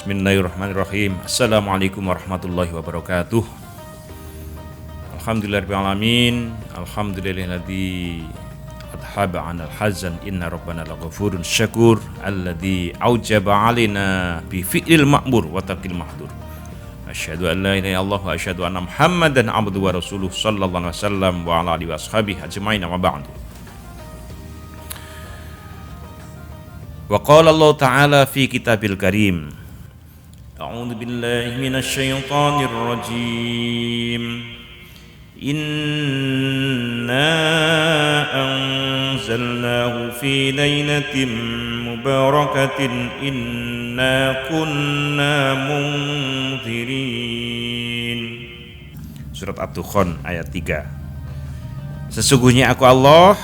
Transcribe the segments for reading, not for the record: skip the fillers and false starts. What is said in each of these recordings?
Bismillahirrahmanirrahim. Assalamualaikum warahmatullahi wabarakatuh. Alhamdulillahirabbil alamin. Alhamdulillahilladzi adhaba 'anal hazan inna rabbana laghafurun syakur alladzi aujaba 'alaina bi fi'lil ma'mur wa tarkil mahdur. Asyhadu an la ilaha illallah wa asyhadu anna Muhammadan 'abduhu wa rasuluh sallallahu alaihi wasallam wa ala alihi washabihi ajmain wa ba'du. Wa qala Allah ta'ala fi kitabil karim. A'udzu billahi minasy syaithanir rajim. Inna anzalnahu fi lailatin mubarakatin inna kunna munzirin. Surat Ad-Dukhan ayat 3. Sesungguhnya aku Allah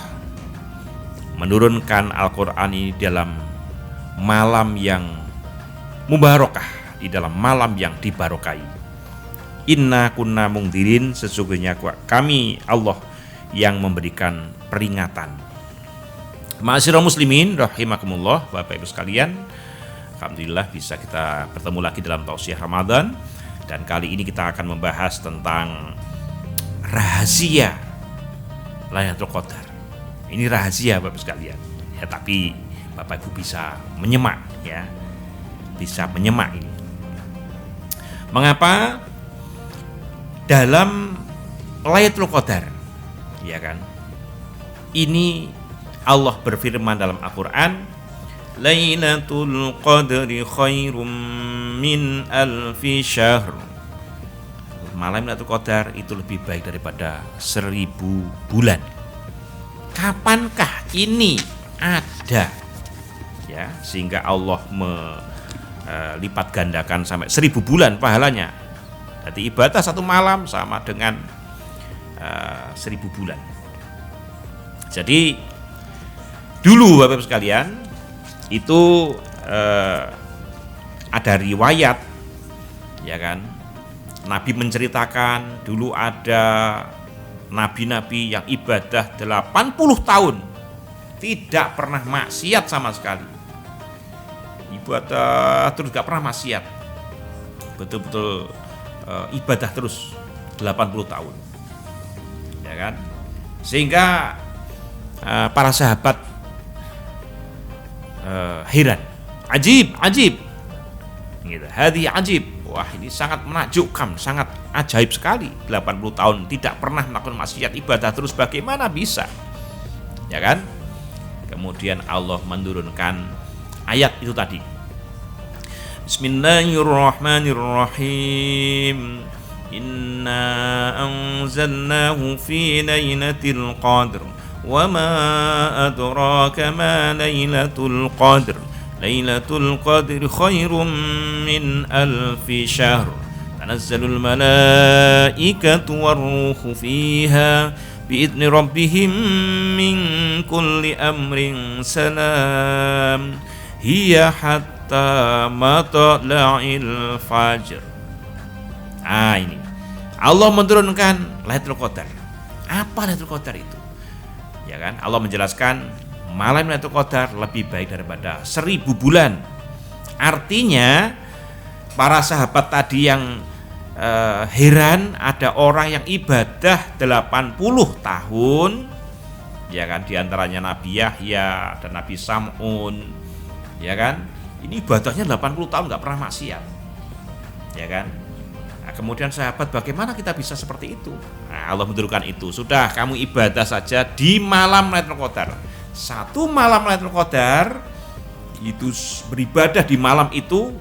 menurunkan Al-Qur'an ini dalam malam yang mubarakah, di dalam malam yang dibarokai. Inna kunna mungdirin, sesungguhnya kami Allah yang memberikan peringatan. Ma'asyiral muslimin rahimakumullah, Bapak Ibu sekalian, alhamdulillah bisa kita bertemu lagi dalam tausiah Ramadan. Dan kali ini kita akan membahas tentang rahasia Lailatul Qadar. Ini rahasia Bapak Ibu sekalian ya, tapi Bapak Ibu bisa menyemak ya, bisa menyemak ini. Mengapa dalam Lailatul Qadar, ya kan? Ini Allah berfirman dalam Al-Qur'an, Lailatul Qadri khairum min alfi syahr. Malam Lailatul Qadar itu lebih baik daripada 1000 bulan. Kapankah ini ada? Ya, sehingga Allah lipat gandakan sampai 1000 bulan pahalanya. Jadi ibadah satu malam sama dengan 1000 bulan. Jadi dulu Bapak Ibu sekalian itu ada riwayat, ya kan? Nabi menceritakan dulu ada nabi-nabi yang ibadah 80 tahun tidak pernah maksiat sama sekali. Ibadah terus gak pernah maksiat, betul-betul ibadah terus 80 tahun, ya kan? Sehingga para sahabat heran, ajib gitu, hadi ajib, wah ini sangat menakjubkan, sangat ajaib sekali, 80 tahun tidak pernah melakukan maksiat, ibadah terus, bagaimana bisa, ya kan? Kemudian Allah menurunkan ayat itu tadi. Bismillahirrahmanirrahim. Inna anzalnahu fi lailatul qadr wa ma adraka ma lailatul qadr. Lailatul qadri khairum min alfi syahr. Tanazzalul malaikatu warruhu fiha bi'idni rabbihim min kulli amrin salam hiya hatta matla'il fajr. Ini Allah menurunkan Lailatul Qadar. Apa Lailatul Qadar itu? Ya kan? Allah menjelaskan malam Lailatul Qadar lebih baik daripada 1000 bulan. Artinya para sahabat tadi yang heran ada orang yang ibadah 80 tahun, ya kan, diantaranya Nabi Yahya dan Nabi Sam'un, ya kan, ini ibadahnya 80 tahun gak pernah maksiat, ya kan. Nah, kemudian sahabat, bagaimana kita bisa seperti itu? Nah, Allah menurunkan itu, sudah kamu ibadah saja di malam Lailatul Qadar. Satu malam Lailatul Qadar itu beribadah di malam itu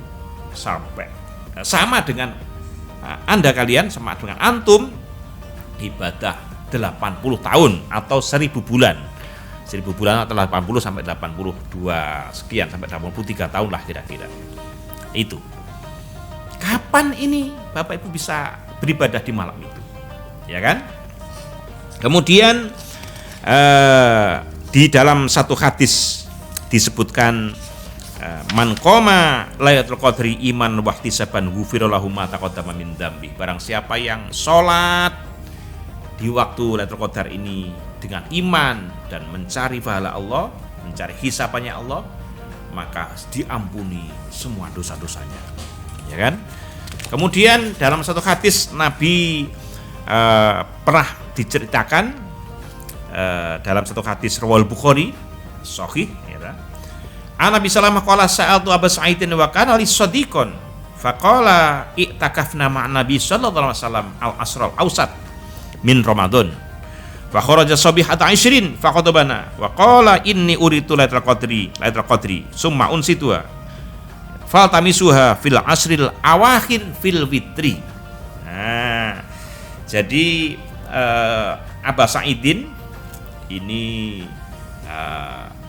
sampai sama dengan Anda kalian, sama dengan antum ibadah 80 tahun atau 1000 bulan. 1000 bulan atau 80 sampai 82 sekian sampai 83 tahun lah kira-kira. Itu. Kapan ini Bapak Ibu bisa beribadah di malam itu? Ya kan? Kemudian di dalam satu hadis disebutkan man qoma Lailatul Qadri iman wa ihtisaban ghufira lahu ma taqaddama min dzambi. Barang siapa yang sholat di waktu Lailatul Qadar ini dengan iman dan mencari pahala Allah, mencari hisapannya Allah, maka diampuni semua dosa-dosanya. ya kan? Kemudian dalam satu hadis Nabi pernah diceritakan dalam satu hadis riwayat Bukhari sahih, ya kan? An Nabi sallallahu alaihi wasallam sa'altu Abu Sa'idin wa kana li sadiqon faqala i'takafna ma'an Nabi sallallahu alaihi wasallam al-asral awsat min Ramadan fa kharaja sabihata 20 faqadabana wa qala inni uritu lailatul qadri summa unsituha faltamisuha fil asril awakhir fil witri. Nah, jadi Abu Sa'idin ini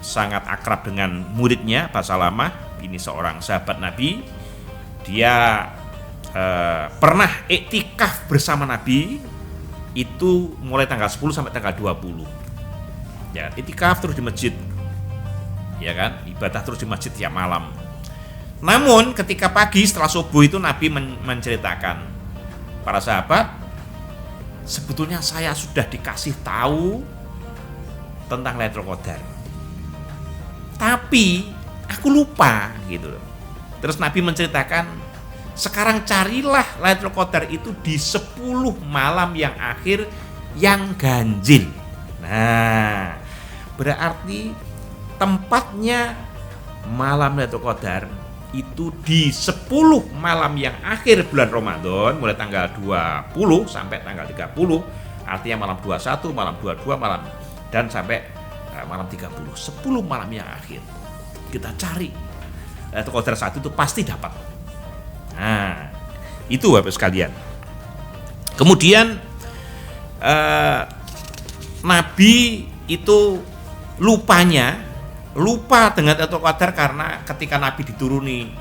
sangat akrab dengan muridnya Abu Salamah. Ini seorang sahabat Nabi. Dia pernah iktikaf bersama Nabi itu mulai tanggal 10 sampai tanggal 20. Ya, iktikaf terus di masjid. Ya kan? Ibadah terus di masjid tiap malam. Namun ketika pagi setelah subuh itu Nabi menceritakan, para sahabat, sebetulnya saya sudah dikasih tahu tentang Lailatul Qadar, tapi aku lupa gitu loh. Terus Nabi menceritakan, sekarang carilah Lailatul Qadar itu di 10 malam yang akhir yang ganjil. Nah, berarti tempatnya malam Lailatul Qadar itu di 10 malam yang akhir bulan Ramadan, mulai tanggal 20 sampai tanggal 30, artinya malam 21, malam 22, malam dan sampai malam 30, 10 malam yang akhir. Kita cari Lailatul Qadar saat itu pasti dapat. Nah, itu Bapak sekalian. Kemudian Nabi itu lupa dengan Lailatul Qadar karena ketika Nabi dituruni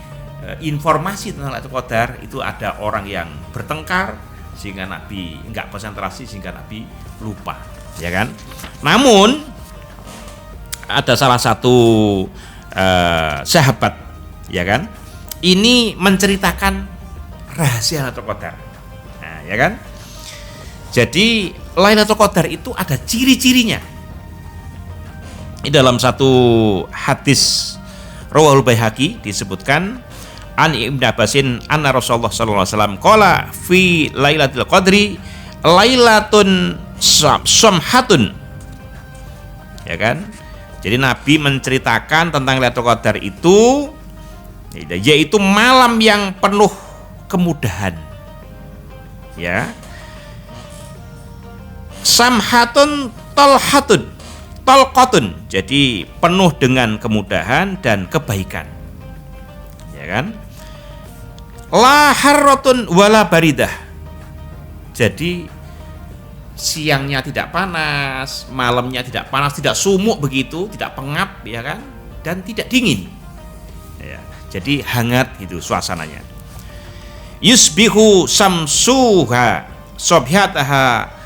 informasi tentang Lailatul Qadar itu ada orang yang bertengkar sehingga Nabi enggak konsentrasi, sehingga Nabi lupa, ya kan? Namun ada salah satu sahabat, ya kan? Ini menceritakan rahasia Lailatul Qadar. Nah, ya kan? Jadi Lailatul Qadar itu ada ciri-cirinya. Ini dalam satu hadis Rawahul Baihaqi disebutkan an Ibnu Abbasin anna Rasulullah sallallahu alaihi wasallam qala fi Lailatul Qadri lailatun samhatun. Ya kan? Jadi Nabi menceritakan tentang Lailatul Qadar itu yaitu malam yang penuh kemudahan. Ya. Samhatun talqatun, jadi penuh dengan kemudahan dan kebaikan, ya kan? La harratun wala baridah, jadi siangnya tidak panas, malamnya tidak panas, tidak sumuk begitu, tidak pengap, ya kan? Dan tidak dingin, ya, jadi hangat itu suasananya. Yusbihu samsuha sobhyataha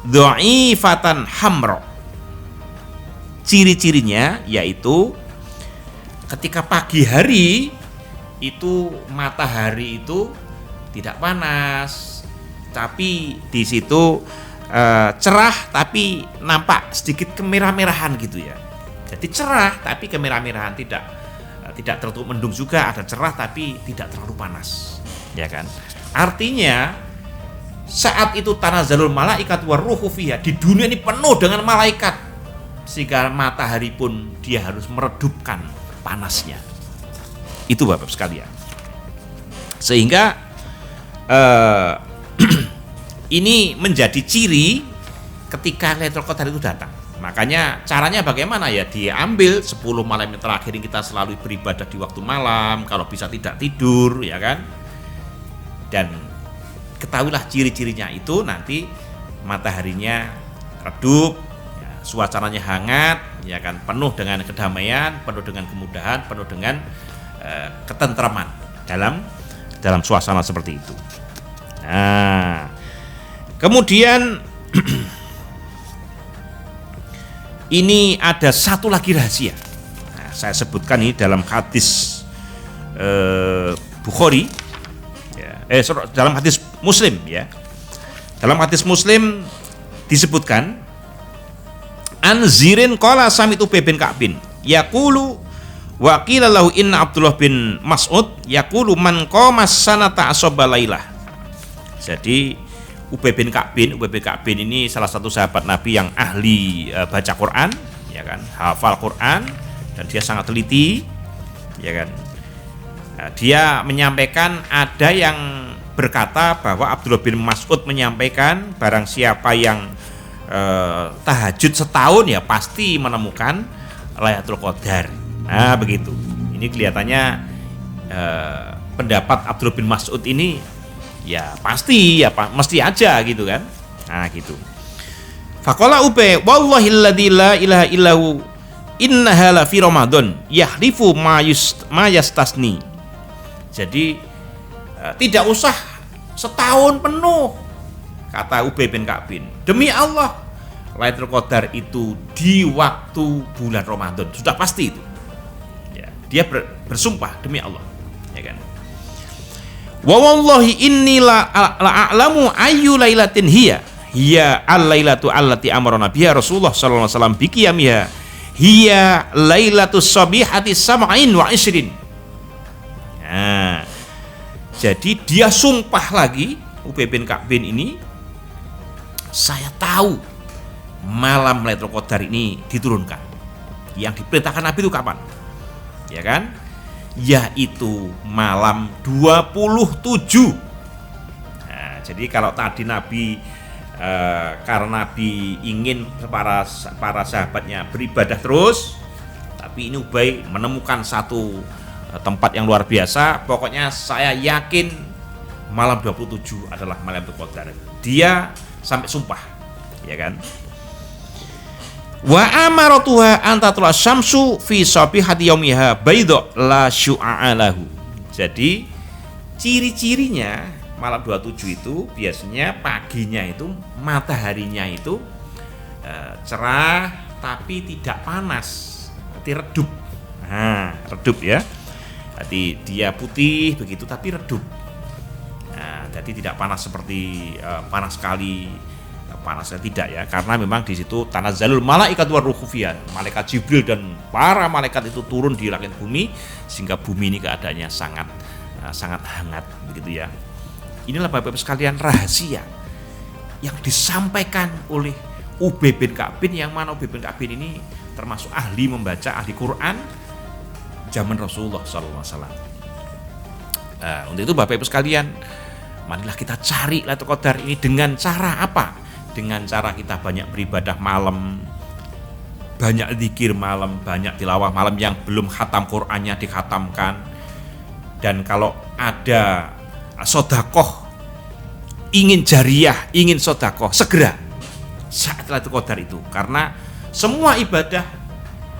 dhaifatan hamra. Ciri-cirinya yaitu ketika pagi hari itu matahari itu tidak panas, tapi di situ cerah tapi nampak sedikit kemerah-merahan gitu ya. Jadi cerah tapi kemerah-merahan, tidak terlalu mendung juga, ada cerah tapi tidak terlalu panas, ya kan? Artinya saat itu tanazzalul malaikat waruhu fiha, di dunia ini penuh dengan malaikat, sehingga matahari pun dia harus meredupkan panasnya. Itu Bapak sekalian. Sehingga ini menjadi ciri ketika Lailatul Qadar itu datang. Makanya caranya bagaimana ya? Diambil 10 malam yang terakhir kita selalu beribadah di waktu malam, kalau bisa tidak tidur, ya kan? Dan ketahuilah ciri-cirinya itu nanti mataharinya redup, suasananya hangat, ya kan, penuh dengan kedamaian, penuh dengan kemudahan, penuh dengan ketentraman dalam suasana seperti itu. Nah, kemudian ini ada satu lagi rahasia. Nah, saya sebutkan ini dalam hadis Bukhari, ya, dalam hadis Muslim, ya. Dalam hadis Muslim disebutkan Anzirin qala samitu bin Ka'bin yaqulu Wa qila lahu inna Abdullah bin Mas'ud yaqulu man qama sanata asaba lailah. Jadi Ubay bin Ka'bin ini salah satu sahabat Nabi yang ahli baca Quran, ya kan, hafal Quran, dan dia sangat teliti, ya kan. Nah, dia menyampaikan, ada yang berkata bahwa Abdullah bin Mas'ud menyampaikan barang siapa yang tahajud setahun ya pasti menemukan Lailatul Qadar. Nah begitu. Ini kelihatannya pendapat Abdullah bin Mas'ud ini ya pasti ya mesti aja gitu kan. Nah gitu. Faqala Ubay wallahi alladzi la ilaha illahu innaha la fi Ramadan yahlifu ma yastasni. Jadi tidak usah setahun penuh, kata Ubay bin Ka'bin. Demi Allah, Lailatul Qadar itu di waktu bulan Ramadan, sudah pasti itu. Ya, dia bersumpah demi Allah, ya kan. Wa wallahi inni la a'lamu ayyu lailatin hiya al-lailatu allati amarna biha Rasulullah sallallahu alaihi wasallam bi qiyamiha hiya lailatus sabihati sab'in wa ishrin. Nah, jadi dia sumpah lagi, Ubay bin Ka'bin ini, saya tahu malam Lailatul Qadar ini diturunkan. Yang diperintahkan Nabi itu kapan? Ya kan? Yaitu malam 27. Nah, jadi kalau tadi Nabi karena Nabi ingin para sahabatnya beribadah terus, tapi ini Ubay menemukan satu tempat yang luar biasa. Pokoknya saya yakin malam 27 adalah malam Qadar. Dia sampai sumpah, ya kan. Wa amaratuha antatul syamsu fi sabihati yaumiha baydha la syu'a lahu. Jadi ciri-cirinya malam 27 itu biasanya paginya itu mataharinya itu cerah tapi tidak panas, berarti redup. Nah, redup ya. Jadi dia putih begitu tapi redup. Nah, jadi tidak panas seperti panas sekali, panasnya tidak ya, karena memang di situ tanazzalul malaikatu waruhu fiha. Malaikat Jibril dan para malaikat itu turun di langit bumi sehingga bumi ini keadaannya sangat hangat begitu ya. Inilah Bapak-Ibu sekalian rahasia yang disampaikan oleh Ubay bin Ka'bin, yang mana Ubay bin Ka'bin ini termasuk ahli membaca, ahli Quran zaman Rasulullah SAW. Untuk itu Bapak Ibu sekalian, marilah kita cari Lailatul Qadar ini dengan cara apa? Dengan cara kita banyak beribadah malam, banyak zikir malam, banyak tilawah malam, yang belum khatam Qur'annya dikhatamkan. Dan kalau ada sodakoh, ingin jariah, ingin sodakoh, segera saat Lailatul Qadar itu, karena semua ibadah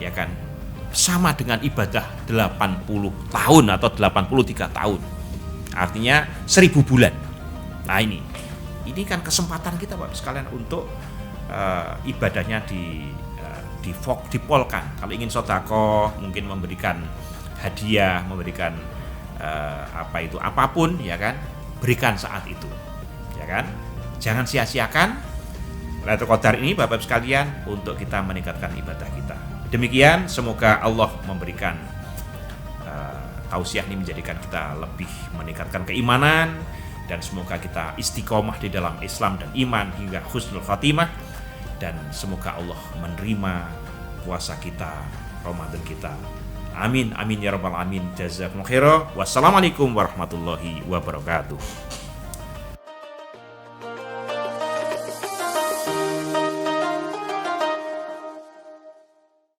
ya kan sama dengan ibadah 80 tahun atau 83 tahun. Artinya 1000 bulan. Nah ini kan kesempatan kita Bapak sekalian untuk ibadahnya dipolkan. Kalau ingin sedekah, mungkin memberikan hadiah, memberikan apapun ya kan, berikan saat itu. Ya kan? Jangan sia-siakan Lailatul Qadar ini Bapak sekalian untuk kita meningkatkan ibadah kita. Demikian, semoga Allah memberikan tausiah ini menjadikan kita lebih meningkatkan keimanan, dan semoga kita istiqomah di dalam Islam dan iman hingga husnul khatimah, dan semoga Allah menerima puasa kita, Ramadan kita. Amin amin ya rabbal alamin. Jazakumullah khairan. Wassalamualaikum warahmatullahi wabarakatuh.